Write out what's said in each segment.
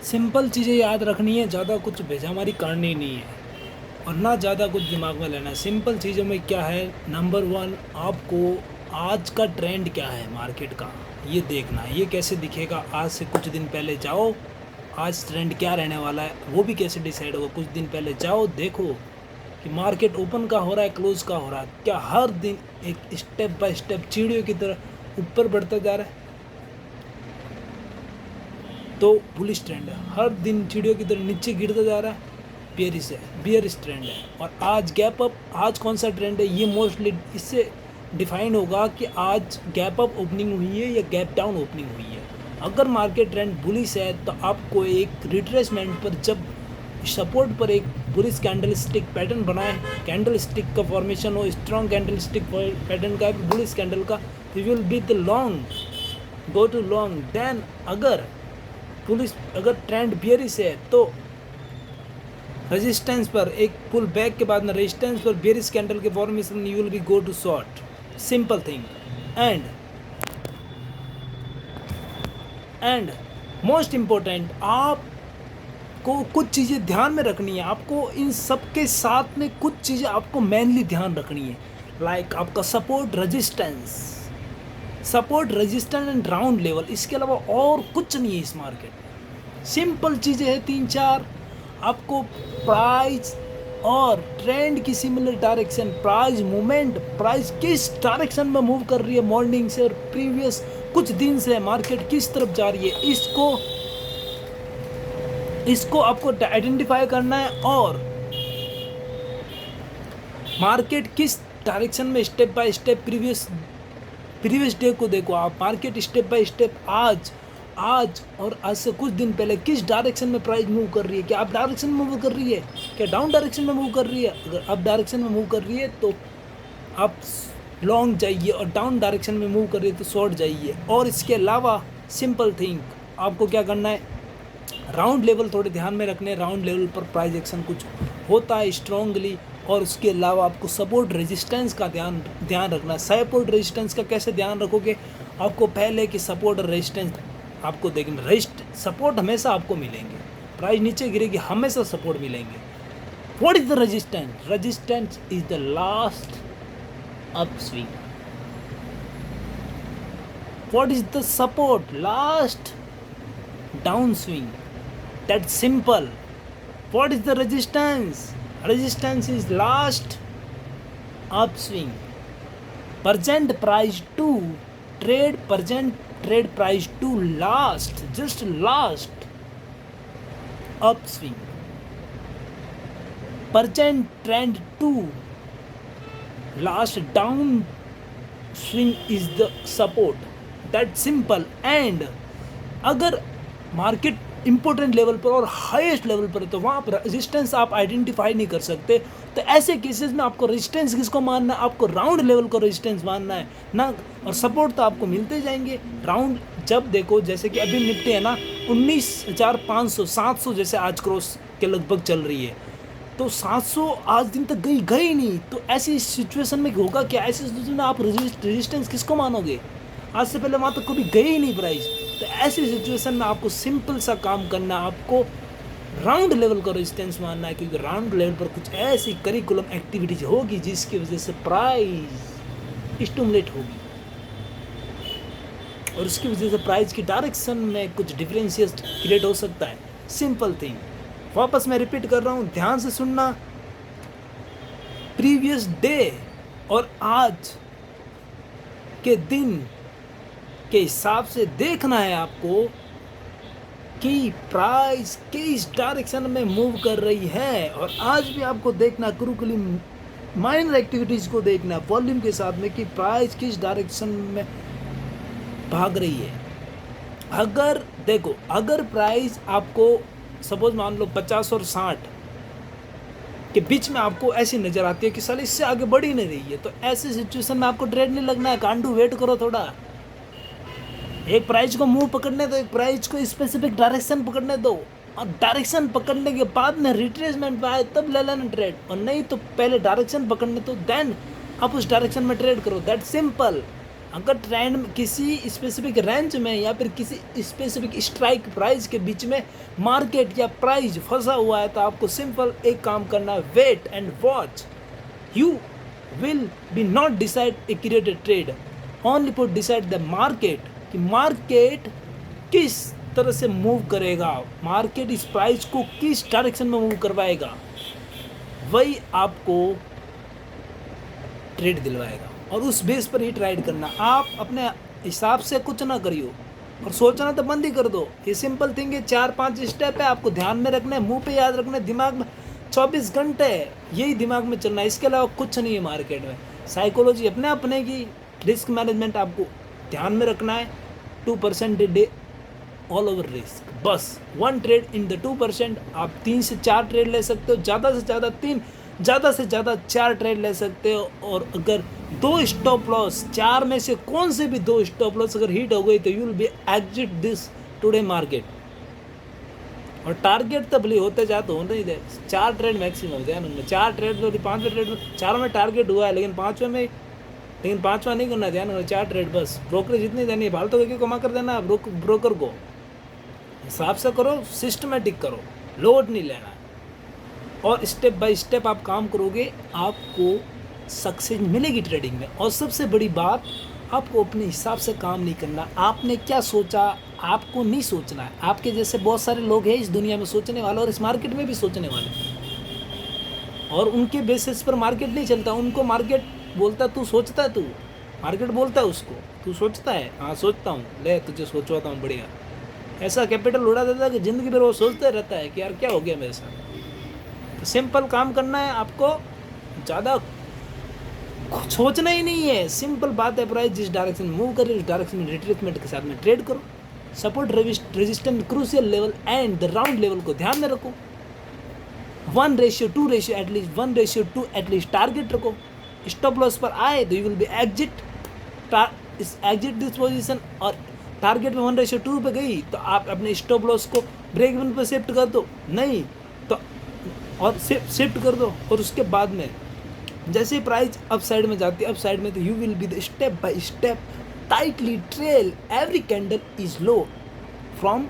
Simple चीज़ें याद रखनी है, ज़्यादा कुछ बेजामारी करनी नहीं है और ना ज़्यादा कुछ दिमाग में लेना है। सिंपल चीज़ों में क्या है, नंबर वन आपको आज का ट्रेंड क्या है मार्केट का, ये देखना है। ये कैसे दिखेगा, आज से कुछ दिन पहले जाओ, आज ट्रेंड क्या रहने वाला है वो भी कैसे डिसाइड होगा। कुछ दिन पहले जाओ, देखो कि मार्केट ओपन का हो रहा है, क्लोज का हो रहा है, क्या हर दिन एक स्टेप बाय स्टेप चिड़ियों की तरह ऊपर बढ़ता जा रहा है, तो बुलिश ट्रेंड है। हर दिन चिड़ियों की तरह नीचे गिरता जा रहा है, बियरिश है, बियरिश ट्रेंड है। और आज गैप अप, आज कौन सा ट्रेंड है, ये मोस्टली इससे डिफाइन होगा कि आज गैप अप ओपनिंग हुई है या गैप डाउन ओपनिंग हुई है। अगर मार्केट ट्रेंड बुलिश है तो आपको एक रिट्रेसमेंट पर, जब सपोर्ट पर एक बुलिश कैंडल स्टिक पैटर्न बनाए, कैंडल स्टिक का फॉर्मेशन हो, स्ट्रॉन्ग कैंडल स्टिक पैटर्न का, बुलिश कैंडल का, you will be the long, go to long. Then अगर ट्रेंड बियरिश है तो रेजिस्टेंस पर एक पुल बैक के बाद में रेजिस्टेंस पर बियरिश कैंडल के formation, you will be go to short, simple thing. And most important, आपको कुछ चीज़ें ध्यान में रखनी है। आपको इन सब के साथ में कुछ चीज़ें आपको मेनली ध्यान रखनी है, लाइक आपका support resistance and round level. इसके अलावा और कुछ नहीं है इस मार्केट में, सिंपल चीज़ें हैं तीन चार। आपको प्राइस और ट्रेंड की similar direction, price movement, price किस डायरेक्शन में मूव कर रही है मॉर्निंग से और प्रीवियस कुछ दिन से मार्केट किस तरफ जा रही है, इसको आपको आइडेंटिफाई करना है। और मार्केट किस डायरेक्शन में step by step, previous day को देखो आप, मार्केट स्टेप बाय स्टेप आज और आज से कुछ दिन पहले किस डायरेक्शन में प्राइस मूव कर रही है, क्या अप डायरेक्शन में मूव कर रही है, क्या डाउन डायरेक्शन में मूव कर रही है। अगर अप डायरेक्शन में मूव कर रही है तो आप लॉन्ग जाइए, और डाउन डायरेक्शन में मूव कर रही है तो शॉर्ट जाइए। और इसके अलावा सिंपल थिंग, आपको क्या करना है, राउंड लेवल थोड़े ध्यान में रखने, राउंड लेवल पर प्राइस एक्शन कुछ होता है स्ट्रांगली। और उसके अलावा आपको सपोर्ट रेजिस्टेंस का ध्यान रखना है। सपोर्ट रेजिस्टेंस का कैसे ध्यान रखोगे, आपको पहले कि सपोर्ट और रेजिस्टेंस आपको देखना। सपोर्ट हमेशा आपको मिलेंगे, प्राइस नीचे गिरेगी हमेशा सपोर्ट मिलेंगे। What is the resistance is the last upswing. What is the support, last down swing. That's simple. What is the resistance? Resistance is last upswing. Present price to trade, present trade price to last, just last upswing. Present trend to last down swing is the support. That's simple. And अगर market important level पर और highest level पर है तो वहाँ पर resistance आप identify नहीं कर सकते। तो ऐसे केसेस में आपको रेजिस्टेंस किसको मानना है, आपको राउंड लेवल को रेजिस्टेंस मानना है ना। और सपोर्ट तो आपको मिलते जाएंगे राउंड। जब देखो जैसे कि अभी निफ्टी है ना 19,500 700 जैसे आज क्रॉस के लगभग चल रही है, तो 700 आज दिन तक गई नहीं। तो ऐसी सिचुएशन में होगा क्या, ऐसी सिचुएशन में आप रेजिस्टेंस किसको मानोगे, आज से पहले वहाँ तक कभी गई ही नहीं प्राइस। तो ऐसी सिचुएशन में आपको सिंपल सा काम करना है, आपको राउंड लेवल का रेजिस्टेंस मानना है, क्योंकि राउंड लेवल पर कुछ ऐसी करिकुलम एक्टिविटीज होगी जिसकी वजह से प्राइस स्टिमुलेट होगी और उसकी वजह से प्राइस की डायरेक्शन में कुछ डिफरेंशियस क्रिएट हो सकता है। सिंपल थिंग, वापस मैं रिपीट कर रहा हूँ, ध्यान से सुनना। प्रीवियस डे और आज के दिन के हिसाब से देखना है आपको कि प्राइस किस डायरेक्शन में मूव कर रही है। और आज भी आपको देखना, करिकुलम माइनर एक्टिविटीज़ को देखना वॉल्यूम के साथ में कि प्राइस किस डायरेक्शन में भाग रही है। अगर देखो, अगर प्राइस आपको सपोज मान लो 50 और 60 के बीच में आपको ऐसी नज़र आती है कि साल इससे आगे बढ़ ही नहीं रही है, तो ऐसी सिचुएशन में आपको ट्रेड नहीं लगना है, कांडू वेट करो थोड़ा। एक प्राइस को मूव पकड़ने दो, एक प्राइस को स्पेसिफिक डायरेक्शन पकड़ने दो, और डायरेक्शन पकड़ने के बाद में रिट्रेसमेंट पे आए तब ले लेना ट्रेड, और नहीं तो पहले डायरेक्शन पकड़ने दो, देन आप उस डायरेक्शन में ट्रेड करो। That simple. अगर ट्रेंड में किसी स्पेसिफिक रेंज में या फिर किसी स्पेसिफिक स्ट्राइक प्राइस के बीच में मार्केट या प्राइस फंसा हुआ है, तो आपको सिंपल एक काम करना है, wait and watch. You will be not decide accurate trade, only for decide the market, कि मार्केट किस तरह से मूव करेगा, मार्केट इस प्राइस को किस डायरेक्शन में मूव करवाएगा, वही आपको ट्रेड दिलवाएगा. और उस बेस पर ही ट्रेड करना. आप अपने हिसाब से कुछ ना करियो और सोचना तो बंद ही कर दो. ये सिंपल थिंग है, 4-5 स्टेप है, आपको ध्यान में रखना है, मुंह पे याद रखना है, दिमाग में 24 घंटे यही दिमाग में चलना है, इसके अलावा कुछ नहीं है मार्केट में. साइकोलॉजी अपने की, रिस्क मैनेजमेंट आपको ध्यान में रखना है. 2% डे ऑल ओवर रिस्क, बस 1 ट्रेड इन द 2%. आप 3 से 4 ट्रेड ले सकते हो, ज़्यादा से ज़्यादा 3, ज़्यादा से ज़्यादा 4 ट्रेड ले सकते हो. और अगर 2 स्टॉप लॉस, 4 में से कौन से भी 2 स्टॉप लॉस अगर हिट हो गई, तो you will B exit this today market. और टारगेट तब भी होते जाए तो होने ही दे. 4 ट्रेड मैक्सिमम ध्यान में, 4 ट्रेड तो 5वें ट्रेड में 4 में टारगेट हुआ है, लेकिन 5वें में, लेकिन 5वां नहीं करना, ध्यान में 4 ट्रेड बस. ब्रोकरेज इतनी देनी है, फालतू करके कमा कर देना. ब्रोकर को हिसाब से करो, सिस्टमेटिक करो, लोड नहीं लेना. और स्टेप बाय स्टेप आप काम करोगे, आपको सक्सेस मिलेगी ट्रेडिंग में. और सबसे बड़ी बात, आपको अपने हिसाब से काम नहीं करना. आपने क्या सोचा, आपको नहीं सोचना है. आपके जैसे बहुत सारे लोग हैं इस दुनिया में सोचने वाले, और इस मार्केट में भी सोचने वाले, और उनके बेसिस पर मार्केट नहीं चलता. उनको मार्केट बोलता तू सोचता है, तू मार्केट बोलता है उसको तू सोचता है. हाँ सोचता हूँ, ले तुझे सोचवाता हूँ, बढ़िया. ऐसा कैपिटल उड़ा देता है कि ज़िंदगी भर वो सोचता रहता है कि यार क्या हो गया मेरे साथ. तो सिंपल काम करना है आपको, ज़्यादा सोचना ही नहीं है. सिंपल बात है, प्राइस जिस डायरेक्शन में मूव करे उस डायरेक्शन में रिट्रेसमेंट के साथ में ट्रेड करो. Support, resistance, crucial level and the round level को ध्यान में रखो. 1:2 रेशियो एटलीस्ट, 1:2 एटलीस्ट टारगेट रखो. स्टॉप लॉस पर आए तो you will B exit this position. और टारगेट में 1:2 पे गई तो आप अपने स्टॉप लॉस को ब्रेक इवन पर शिफ्ट कर दो, नहीं तो और शिफ्ट कर दो. और उसके बाद में जैसे ही प्राइस अप साइड में जाती है, अप साइड में, तो you will be the step by step tightly trail every candle is low from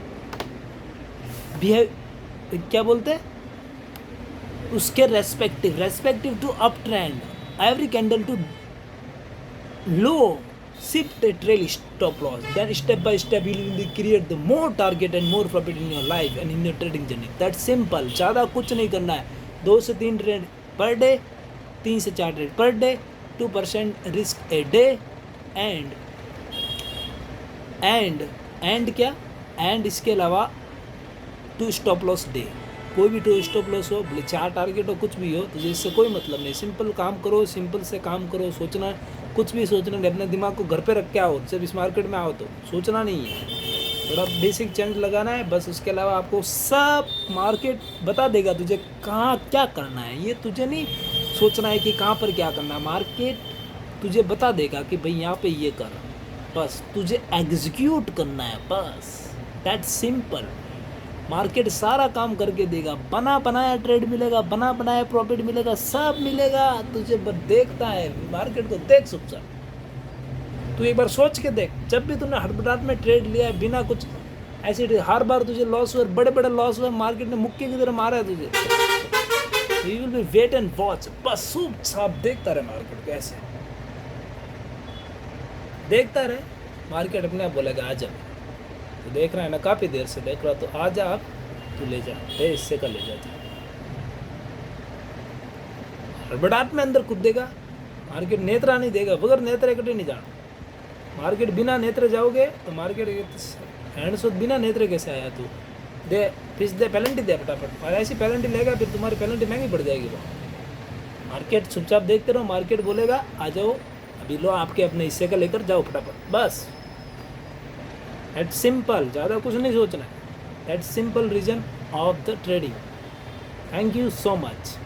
behave, क्या बोलते हैं उसके respective to uptrend. Every candle to low shift a trail stop loss, then step by step you will create the more target and more profit in your life and in your trading journey. That's simple. ज़्यादा कुछ नहीं करना है. 2 से 3 trade per day, 3 से 4 trade per day, 2% risk a day, and क्या, and इसके अलावा 2 स्टॉप लॉस डे. कोई भी 2 स्टॉप लॉस हो, भले 4 टारगेट हो, कुछ भी हो, तो इससे कोई मतलब नहीं. सिंपल काम करो, सिंपल से काम करो. सोचना कुछ भी सोचना नहीं, अपने दिमाग को घर पे रख के आओ. जब इस मार्केट में आओ तो सोचना नहीं है, थोड़ा बेसिक चेंज लगाना है बस. उसके अलावा आपको सब मार्केट बता देगा तुझे कहाँ क्या करना है. ये तुझे नहीं सोचना है कि कहाँ पर क्या करना है, मार्केट तुझे बता देगा कि भाई यहाँ पे ये कर, बस तुझे एग्जीक्यूट करना है, बस. That simple. मार्केट सारा काम करके देगा. बना बनाया ट्रेड मिलेगा, बना बनाया प्रॉफिट मिलेगा, सब मिलेगा. तुझे बस देखता है, मार्केट को देख चुपचाप. तू एक बार सोच के देख, जब भी तूने हड़बड़ाहट में ट्रेड लिया है बिना कुछ ऐसे, हर बार तुझे लॉस हुआ, बड़े बड़े लॉस हुए, मार्केट ने मुक्के की तरह मारा है तुझे. You will be wait and watch, बस चुपचाप देखता रहे मार्केट को. ऐसे देखता रहे, मार्केट अपने आप बोलेगा आ जा. तो देख रहा है ना, काफ़ी देर से देख रहा, तो आ जा आप, तू ले जा, इससे का ले जा. हड़बड़ाहट में अंदर कूदेगा मार्केट, नेत्रा नहीं देगा. बगैर नेत्र कटे नहीं जाना मार्केट. बिना नेत्र जाओगे तो मार्केट हैंड बिना नेत्र कैसे आया तू. दे फिर दे पेनल्टी दे फटाफट, और ऐसी पेनल्टी लेगा फिर तुम्हारी पेनल्टी महंगी पड़ जाएगी. मार्केट चुपचाप देखते रहो, मार्केट बोलेगा आ जाओ, अभी लो आपके अपने हिस्से का लेकर जाओ फटाफट, बस. दैट सिंपल, ज़्यादा कुछ नहीं सोचना है. That simple reason of the trading. Thank you so much.